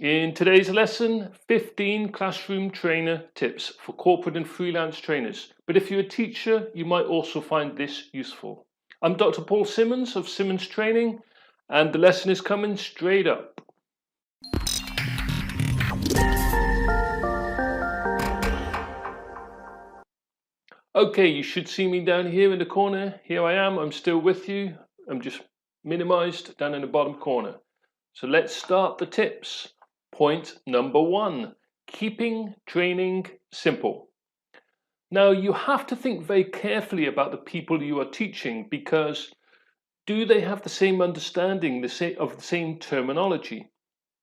In today's lesson, 15 classroom trainer tips for corporate and freelance trainers. But if you're a teacher, you might also find this useful. I'm Dr. Paul Simmons of Simmons Training, and the lesson is coming straight up. Okay, you should see me down here in the corner. Here I am, I'm still with you. I'm just minimized down in the bottom corner. So let's start the tips. Point number 1, keeping training simple. Now you have to think very carefully about the people you are teaching, because do they have the same understanding of the same terminology?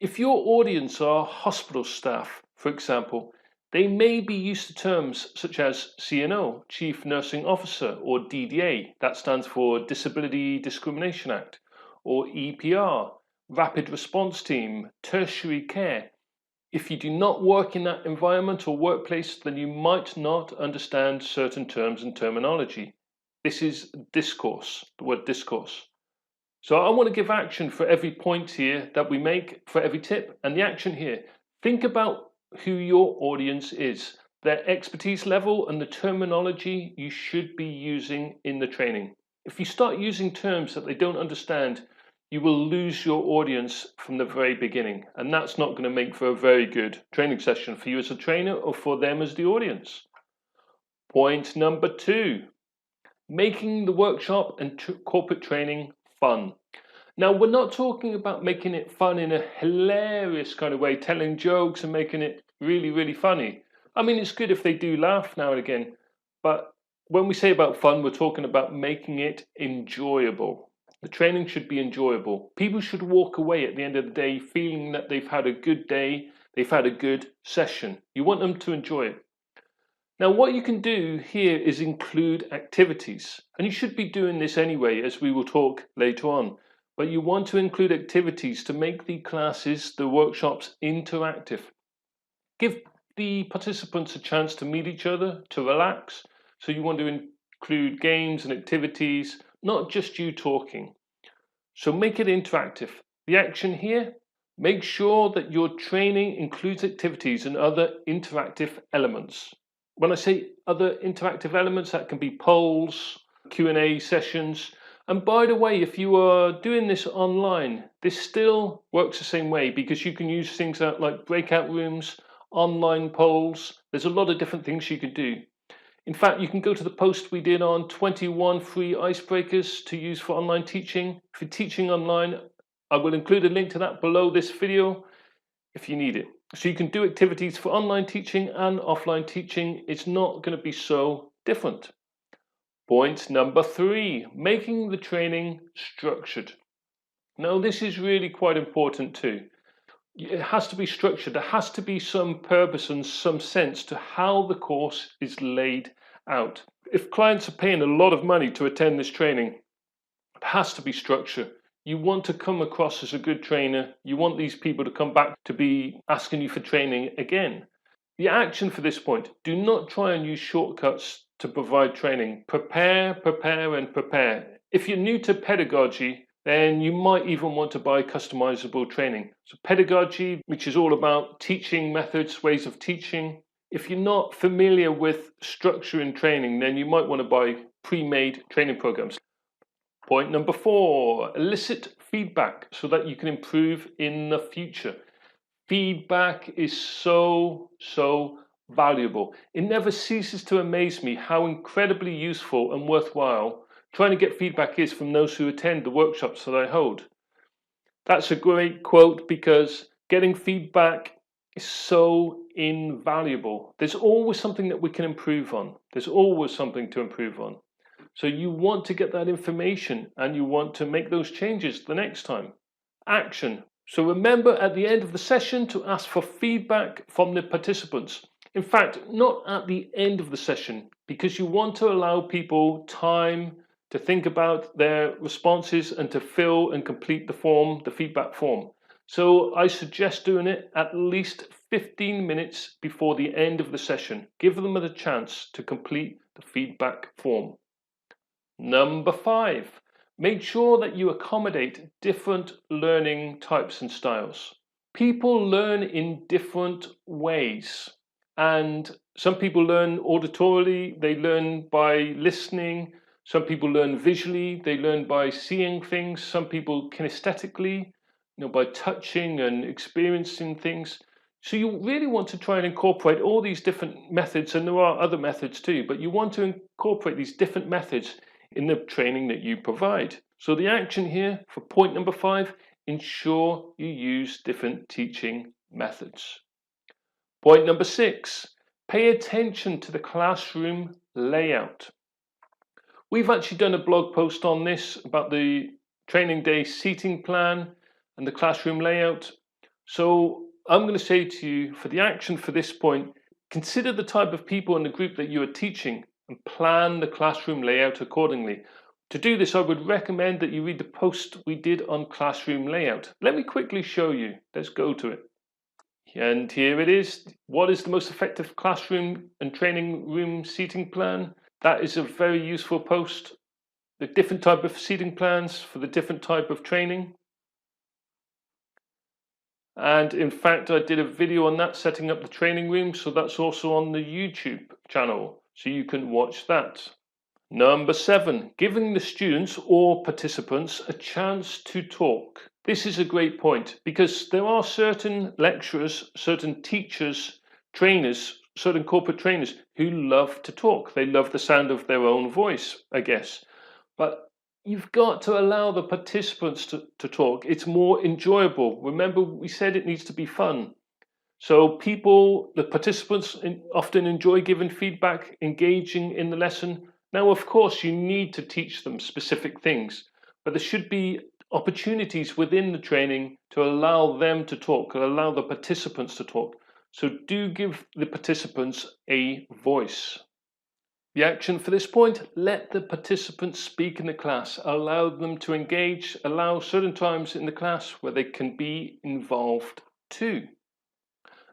If your audience are hospital staff, for example, they may be used to terms such as CNO, Chief Nursing Officer, or DDA, that stands for Disability Discrimination Act, or EPR, Rapid Response Team, Tertiary Care. If you do not work in that environment or workplace, then you might not understand certain terms and terminology. This is discourse, the word discourse. So I want to give action for every point here that we make, for every tip, and the action here. Think about who your audience is, their expertise level, and the terminology you should be using in the training. If you start using terms that they don't understand, you will lose your audience from the very beginning, and that's not going to make for a very good training session for you as a trainer or for them as the audience. Point number 2, making the workshop and corporate training fun. Now, we're not talking about making it fun in a hilarious kind of way, telling jokes and making it really, really funny. I mean, it's good if they do laugh now and again, but when we say about fun, we're talking about making it enjoyable. The training should be enjoyable. People should walk away at the end of the day feeling that they've had a good day, they've had a good session. You want them to enjoy it. Now, what you can do here is include activities, and you should be doing this anyway, as we will talk later on. But you want to include activities to make the classes, the workshops, interactive. Give the participants a chance to meet each other, to relax. So you want to include games and activities, not just you talking. So make it interactive. The action here, make sure that your training includes activities and other interactive elements. When I say other interactive elements, that can be polls, Q&A sessions. And by the way, if you are doing this online, this still works the same way, because you can use things like breakout rooms, online polls. There's a lot of different things you can do. In fact, you can go to the post we did on 21 free icebreakers to use for online teaching. If you're teaching online, I will include a link to that below this video if you need it. So you can do activities for online teaching and offline teaching. It's not going to be so different. Point number 3, making the training structured. Now, this is really quite important too. It has to be structured. There has to be some purpose and some sense to how the course is laid out. If clients are paying a lot of money to attend this training, it has to be structured. You want to come across as a good trainer. You want these people to come back to be asking you for training again. The action for this point, do not try and use shortcuts to provide training. Prepare, prepare, and prepare. If you're new to pedagogy, then you might even want to buy customizable training. So pedagogy, which is all about teaching methods, ways of teaching. If you're not familiar with structure in training, then you might want to buy pre-made training programs. Point number 4, elicit feedback so that you can improve in the future. Feedback is so valuable. It never ceases to amaze me how incredibly useful and worthwhile trying to get feedback is from those who attend the workshops that I hold. That's a great quote, because getting feedback is so invaluable. There's always something that we can improve on. There's always something to improve on. So you want to get that information and you want to make those changes the next time. Action. So remember at the end of the session to ask for feedback from the participants. In fact, not at the end of the session, because you want to allow people time to think about their responses and to fill and complete the form, the feedback form. So I suggest doing it at least 15 minutes before the end of the session. Give them a chance to complete the feedback form. Number 5, make sure that you accommodate different learning types and styles. People learn in different ways, and some people learn auditorily, they learn by listening, some people learn visually, they learn by seeing things, some people kinesthetically, by touching and experiencing things. So you really want to try and incorporate all these different methods, and there are other methods too, but you want to incorporate these different methods in the training that you provide. So the action here for point number 5: ensure you use different teaching methods. Point number 6: pay attention to the classroom layout. We've actually done a blog post on this about the training day seating plan and the classroom layout. So I'm going to say to you, for the action for this point, consider the type of people in the group that you are teaching and plan the classroom layout accordingly. To do this, I would recommend that you read the post we did on classroom layout. Let me quickly show you. Let's go to it. And here it is. What is the most effective classroom and training room seating plan? That is a very useful post. The different type of seating plans for the different type of training. And in fact, I did a video on that, setting up the training room. So that's also on the YouTube channel. So you can watch that. Number 7, giving the students or participants a chance to talk. This is a great point because there are certain lecturers, certain teachers, trainers, certain corporate trainers who love to talk. They love the sound of their own voice, I guess. But you've got to allow the participants to talk. It's more enjoyable. Remember, we said it needs to be fun. So the participants often enjoy giving feedback, engaging in the lesson. Now, of course, you need to teach them specific things, but there should be opportunities within the training to allow them to talk, allow the participants to talk. So do give the participants a voice. The action for this point: let the participants speak in the class, allow them to engage, allow certain times in the class where they can be involved too.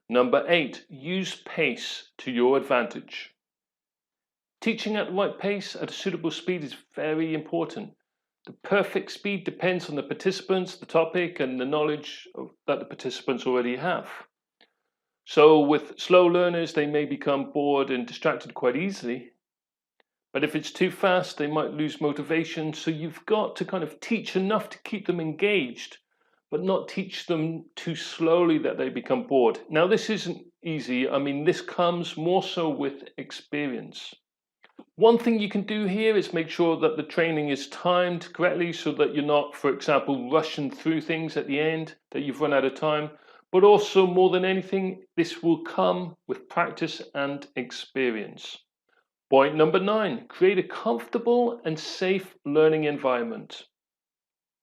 Number 8, use pace to your advantage. Teaching at the right pace at a suitable speed is very important. The perfect speed depends on the participants, the topic, and the knowledge that the participants already have. So with slow learners, they may become bored and distracted quite easily. But if it's too fast, they might lose motivation. So you've got to kind of teach enough to keep them engaged, but not teach them too slowly that they become bored. Now, this isn't easy. I mean, this comes more so with experience. One thing you can do here is make sure that the training is timed correctly so that you're not, for example, rushing through things at the end, that you've run out of time. But also, more than anything, this will come with practice and experience. Point number 9, create a comfortable and safe learning environment.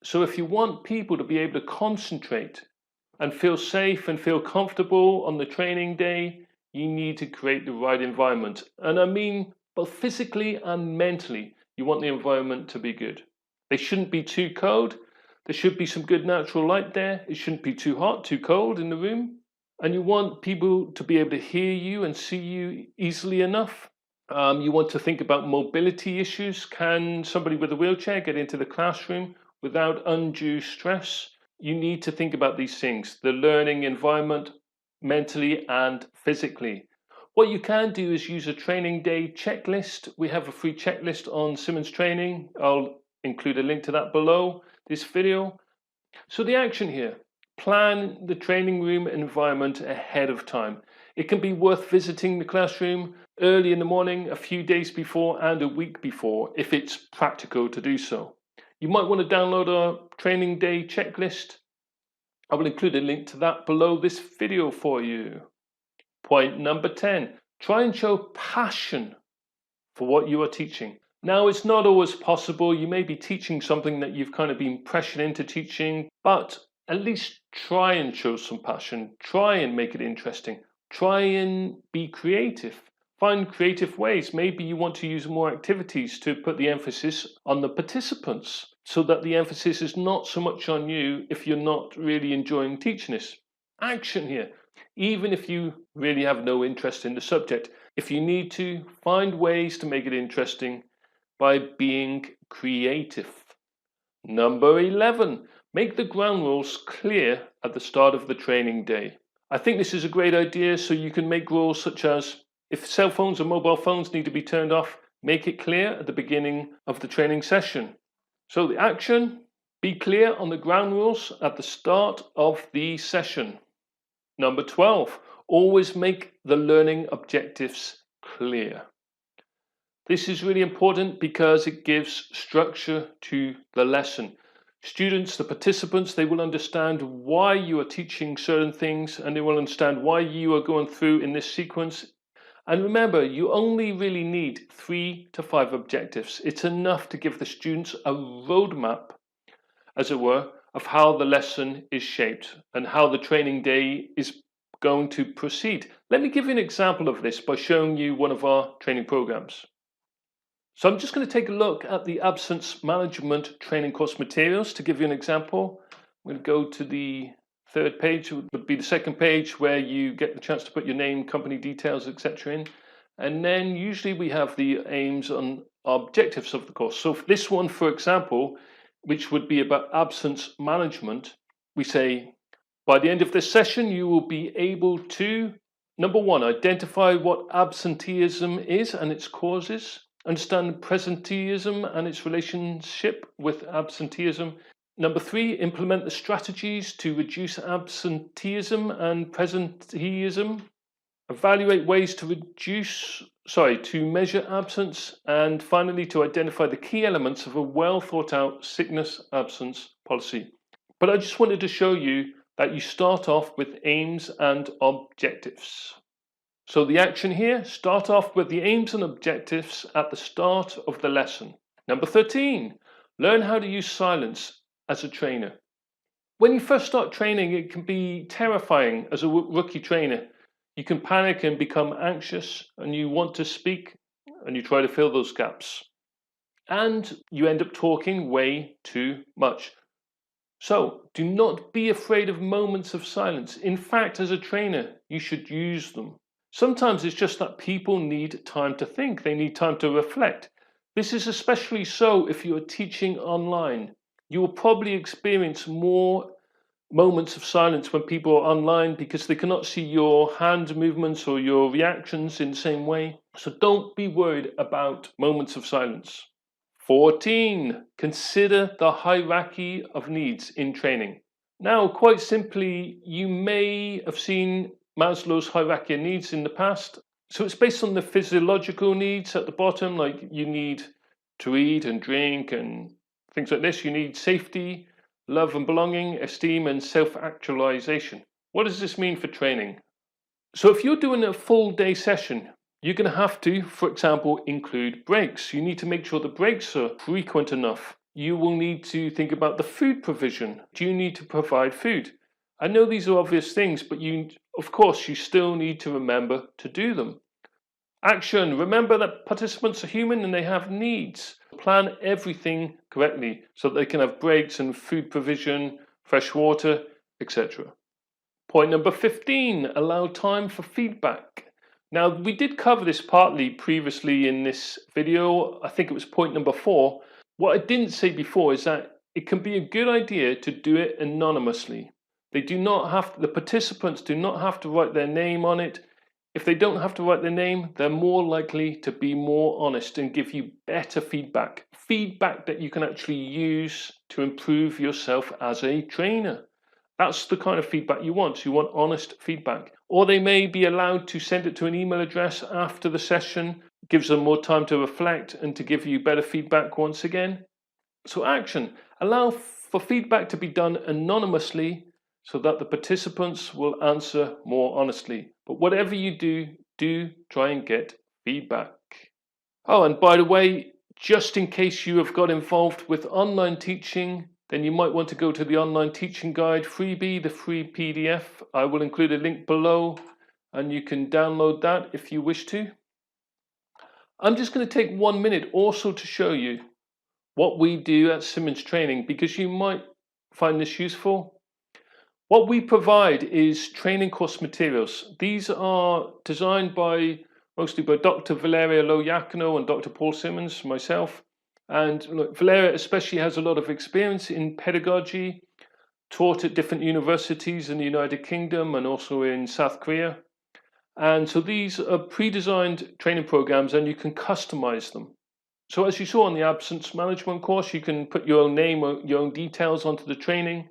So if you want people to be able to concentrate and feel safe and feel comfortable on the training day, you need to create the right environment. And I mean, both physically and mentally, you want the environment to be good. They shouldn't be too cold. There should be some good natural light there. It shouldn't be too hot, too cold in the room. And you want people to be able to hear you and see you easily enough. You want to think about mobility issues. Can somebody with a wheelchair get into the classroom without undue stress? You need to think about these things, the learning environment, mentally and physically. What you can do is use a training day checklist. We have a free checklist on Simmons Training. I'll include a link to that below this video. So the action here: plan the training room environment ahead of time. It can be worth visiting the classroom early in the morning, a few days before and a week before, if it's practical to do so. You might want to download our training day checklist. I will include a link to that below this video for you. Point number 10, try and show passion for what you are teaching. Now, it's not always possible. You may be teaching something that you've kind of been pressured into teaching, but at least try and show some passion. Try and make it interesting. Try and be creative. Find creative ways. Maybe you want to use more activities to put the emphasis on the participants so that the emphasis is not so much on you if you're not really enjoying teaching this. Action here. Even if you really have no interest in the subject, if you need to, find ways to make it interesting by being creative. Number 11, Make the ground rules clear at the start of the training day. I think this is a great idea, so you can make rules such as if cell phones or mobile phones need to be turned off, make it clear at the beginning of the training session. So the action, be clear on the ground rules at the start of the session. Number 12, always make the learning objectives clear. This is really important because it gives structure to the lesson. Students, the participants, they will understand why you are teaching certain things, and they will understand why you are going through in this sequence. And remember, you only really need 3 to 5 objectives. It's enough to give the students a roadmap, as it were, of how the lesson is shaped and how the training day is going to proceed. Let me give you an example of this by showing you one of our training programs. So I'm just going to take a look at the absence management training course materials to give you an example. I'm going to go to the third page, would be the second page where you get the chance to put your name, company details, etc. in. And then usually we have the aims and objectives of the course. So for this one, for example, which would be about absence management, we say, by the end of this session, you will be able to, number 1, identify what absenteeism is and its causes. Understand presenteeism and its relationship with absenteeism. Number 3, implement the strategies to reduce absenteeism and presenteeism. Evaluate ways to measure absence. And finally, to identify the key elements of a well thought out sickness absence policy. But I just wanted to show you that you start off with aims and objectives. So the action here, start off with the aims and objectives at the start of the lesson. Number 13, learn how to use silence as a trainer. When you first start training, it can be terrifying as a rookie trainer. You can panic and become anxious, and you want to speak, and you try to fill those gaps. And you end up talking way too much. So do not be afraid of moments of silence. In fact, as a trainer, you should use them. Sometimes it's just that people need time to think. They need time to reflect. This is especially so if you are teaching online. You will probably experience more moments of silence when people are online because they cannot see your hand movements or your reactions in the same way. So don't be worried about moments of silence. 14, consider the hierarchy of needs in training. Now, quite simply, you may have seen Maslow's hierarchy of needs in the past. So it's based on the physiological needs at the bottom, like you need to eat and drink and things like this. You need safety, love and belonging, esteem and self-actualization. What does this mean for training? So if you're doing a full day session, you're going to have to, for example, include breaks. You need to make sure the breaks are frequent enough. You will need to think about the food provision. Do you need to provide food? I know these are obvious things, but of course, you still need to remember to do them. Action. Remember that participants are human and they have needs. Plan everything correctly so that they can have breaks and food provision, fresh water, etc. Point number 15, allow time for feedback. Now, we did cover this partly previously in this video. I think it was point number 4. What I didn't say before is that it can be a good idea to do it anonymously. The participants do not have to write their name on it. If they don't have to write their name, they're more likely to be more honest and give you better feedback. Feedback that you can actually use to improve yourself as a trainer. That's the kind of feedback you want. You want honest feedback. Or they may be allowed to send it to an email address after the session. It gives them more time to reflect and to give you better feedback once again. So action. Allow for feedback to be done anonymously so that the participants will answer more honestly. But whatever you do try and get feedback. Oh, and by the way, just in case you have got involved with online teaching, then you might want to go to the online teaching guide freebie, the free PDF. I will include a link below and you can download that if you wish to. I'm just going to take 1 minute also to show you what we do at Simmons Training because you might find this useful. What we provide is training course materials. These are designed mostly by Dr. Valeria Loiacono and Dr. Paul Simmons, myself. And look, Valeria especially has a lot of experience in pedagogy taught at different universities in the United Kingdom and also in South Korea. And so these are pre-designed training programs and you can customize them. So as you saw on the absence management course, you can put your own name or your own details onto the training.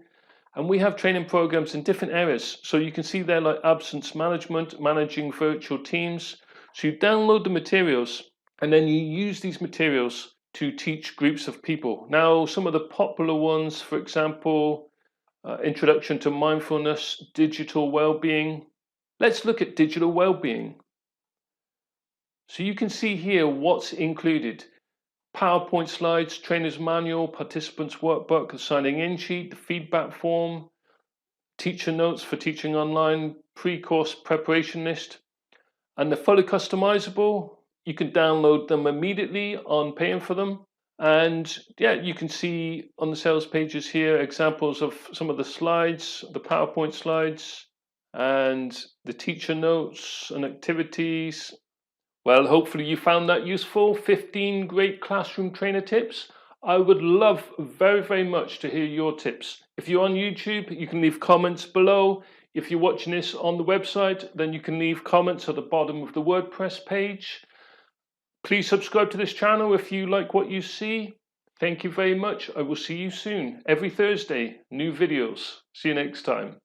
And we have training programs in different areas. So you can see there like absence management, managing virtual teams. So you download the materials and then you use these materials to teach groups of people. Now, some of the popular ones, for example, Introduction to Mindfulness, Digital Wellbeing. Let's look at digital well-being. So you can see here what's included. PowerPoint slides, trainer's manual, participants workbook, the signing in sheet, the feedback form, teacher notes for teaching online, pre-course preparation list, and they're fully customizable. You can download them immediately on paying for them. And yeah, you can see on the sales pages here examples of some of the slides, the PowerPoint slides, and the teacher notes and activities. Well, hopefully you found that useful. 15 great classroom trainer tips. I would love very, very much to hear your tips. If you're on YouTube, you can leave comments below. If you're watching this on the website, then you can leave comments at the bottom of the WordPress page. Please subscribe to this channel if you like what you see. Thank you very much. I will see you soon. Every Thursday, new videos. See you next time.